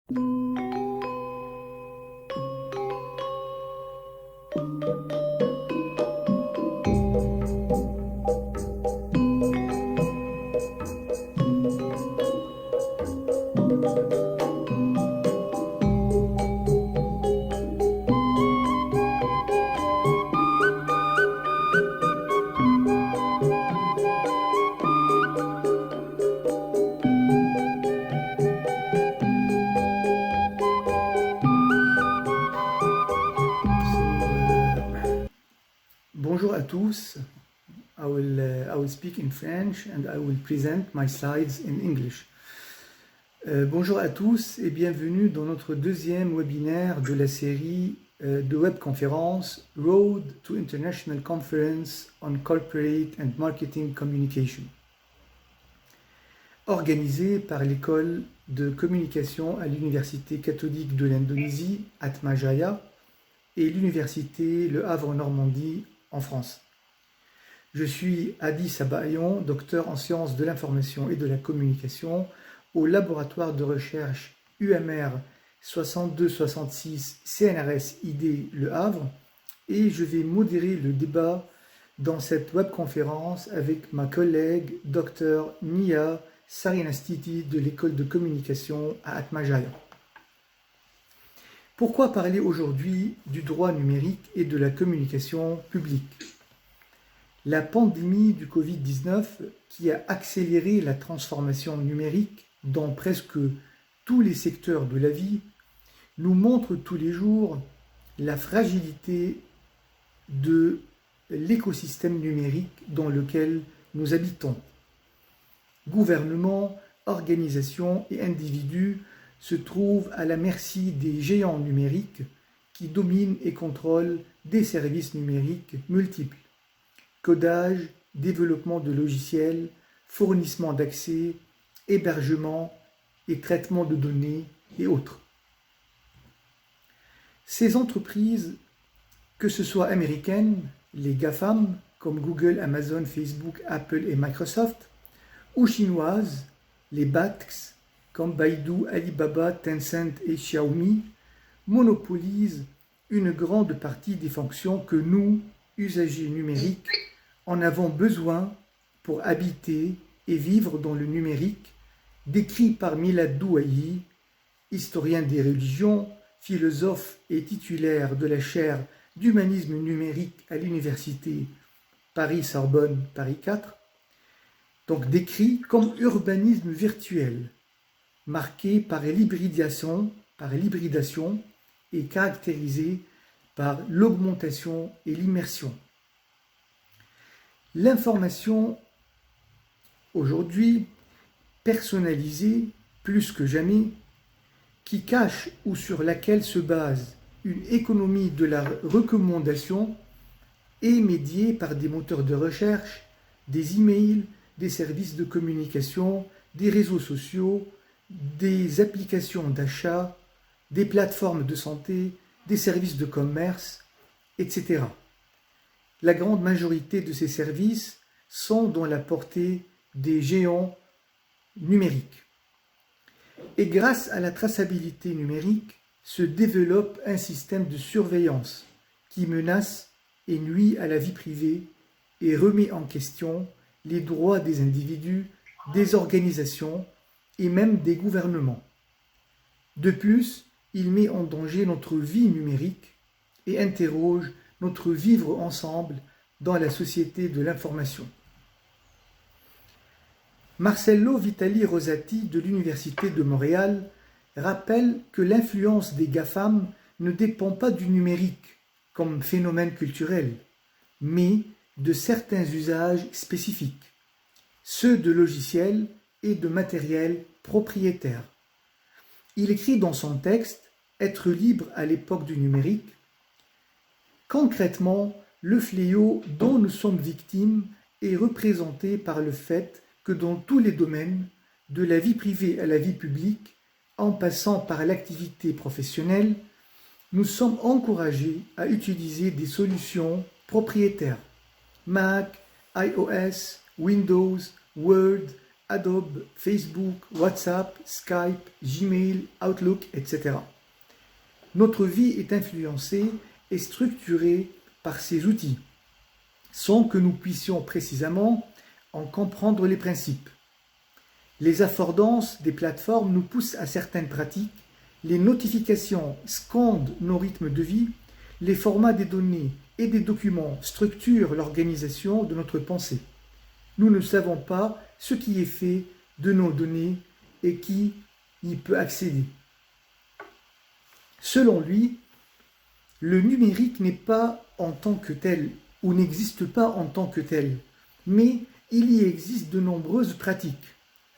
Bonjour à tous. I will speak in French and I will present my slides in English. Bonjour à tous et bienvenue dans notre deuxième webinaire de la série de webconférences Road to International Conference on Corporate and Marketing Communication, organisée par l'école de communication à l'Université catholique de l'Indonésie, Atmajaya, et l'Université Le Havre-Normandie en France. Je suis Hadi Sabayon, docteur en sciences de l'information et de la communication au laboratoire de recherche UMR 6266 CNRS ID Le Havre, et je vais modérer le débat dans cette webconférence avec ma collègue Dr Nia Sarinastiti de l'école de communication à Atmajaya. Pourquoi parler aujourd'hui du droit numérique et de la communication publique? La pandémie du Covid-19, qui a accéléré la transformation numérique dans presque tous les secteurs de la vie, nous montre tous les jours la fragilité de l'écosystème numérique dans lequel nous habitons. Gouvernements, organisations et individus se trouvent à la merci des géants numériques qui dominent et contrôlent des services numériques multiples. Codage, développement de logiciels, fournissement d'accès, hébergement et traitement de données et autres. Ces entreprises, que ce soit américaines, les GAFAM, comme Google, Amazon, Facebook, Apple et Microsoft, ou chinoises, les BATX, comme Baidu, Alibaba, Tencent et Xiaomi, monopolisent une grande partie des fonctions que nous, usagers numériques, en avons besoin pour habiter et vivre dans le numérique, décrit par Milad Douayi, historien des religions, philosophe et titulaire de la chaire d'humanisme numérique à l'université Paris-Sorbonne, Paris 4, donc décrit comme urbanisme virtuel, marqué par l'hybridation et caractérisé par l'augmentation et l'immersion. L'information aujourd'hui personnalisée plus que jamais, qui cache ou sur laquelle se base une économie de la recommandation, est médiée par des moteurs de recherche, des emails, des services de communication, des réseaux sociaux, des applications d'achat, des plateformes de santé, des services de commerce, etc. La grande majorité de ces services sont dans la portée des géants numériques. Et grâce à la traçabilité numérique, se développe un système de surveillance qui menace et nuit à la vie privée et remet en question les droits des individus, des organisations et même des gouvernements. De plus, il met en danger notre vie numérique et interroge notre vivre ensemble dans la société de l'information. Marcello Vitali Rosati de l'Université de Montréal rappelle que l'influence des GAFAM ne dépend pas du numérique comme phénomène culturel, mais de certains usages spécifiques, ceux de logiciels et de matériel propriétaire. Il écrit dans son texte « Être libre à l'époque du numérique ». Concrètement, le fléau dont nous sommes victimes est représenté par le fait que dans tous les domaines, de la vie privée à la vie publique, en passant par l'activité professionnelle, nous sommes encouragés à utiliser des solutions propriétaires. Mac, iOS, Windows, Word, Adobe, Facebook, WhatsApp, Skype, Gmail, Outlook, etc. Notre vie est influencée et structurée par ces outils, sans que nous puissions précisément en comprendre les principes. Les affordances des plateformes nous poussent à certaines pratiques, les notifications scandent nos rythmes de vie, les formats des données et des documents structurent l'organisation de notre pensée. Nous ne savons pas ce qui est fait de nos données et qui y peut accéder. Selon lui, le numérique n'est pas en tant que tel ou n'existe pas en tant que tel, mais il y existe de nombreuses pratiques,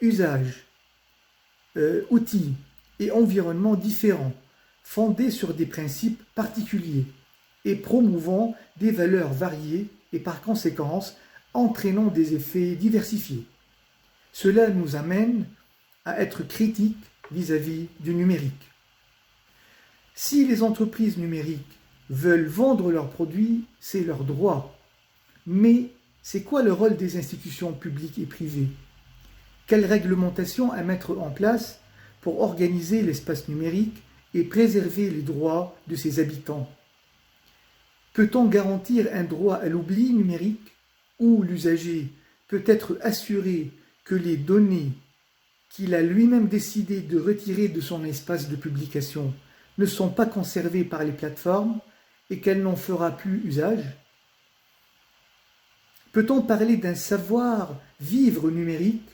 usages, outils et environnements différents, fondés sur des principes particuliers et promouvant des valeurs variées et par conséquence entraînant des effets diversifiés. Cela nous amène à être critiques vis-à-vis du numérique. Si les entreprises numériques veulent vendre leurs produits, c'est leur droit. Mais c'est quoi le rôle des institutions publiques et privées? Quelle réglementation à mettre en place pour organiser l'espace numérique et préserver les droits de ses habitants? Peut-on garantir un droit à l'oubli numérique où l'usager peut être assuré que les données qu'il a lui-même décidé de retirer de son espace de publication ne sont pas conservées par les plateformes et qu'elle n'en fera plus usage? Peut-on parler d'un savoir-vivre numérique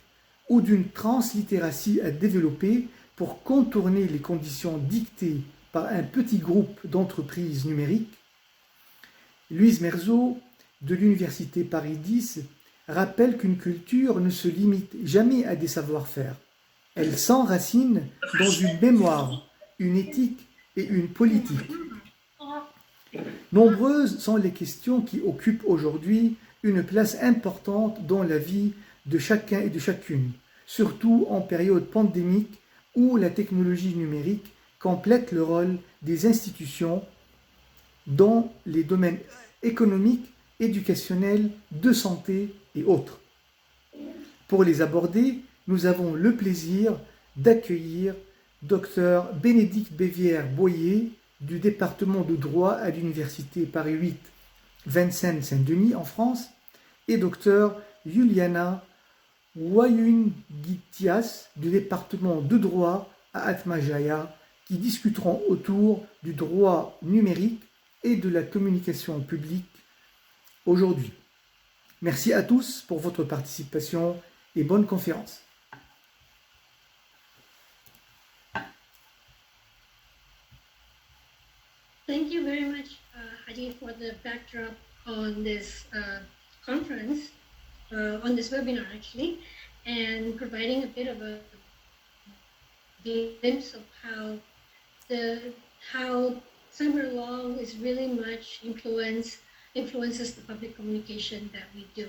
ou d'une translittératie à développer pour contourner les conditions dictées par un petit groupe d'entreprises numériques? Louise Merzeau, de l'Université Paris X, rappelle qu'une culture ne se limite jamais à des savoir-faire. Elle s'enracine dans une mémoire, une éthique et une politique. Nombreuses sont les questions qui occupent aujourd'hui une place importante dans la vie de chacun et de chacune, surtout en période pandémique où la technologie numérique complète le rôle des institutions dans les domaines économiques, éducationnels, de santé et autres. Pour les aborder, nous avons le plaisir d'accueillir Dr Bénédicte Bévière-Boyer du département de droit à l'Université Paris 8, Vincennes-Saint-Denis en France, et Dr Juliana Wayungitias du département de droit à Atmajaya, qui discuteront autour du droit numérique et de la communication publique aujourd'hui. Merci à tous pour votre participation et bonne conférence. Thank you very much, Hadi, for the backdrop on this conference, on this webinar actually, and providing a bit of a glimpse of how cyber law is really much influences the public communication that we do.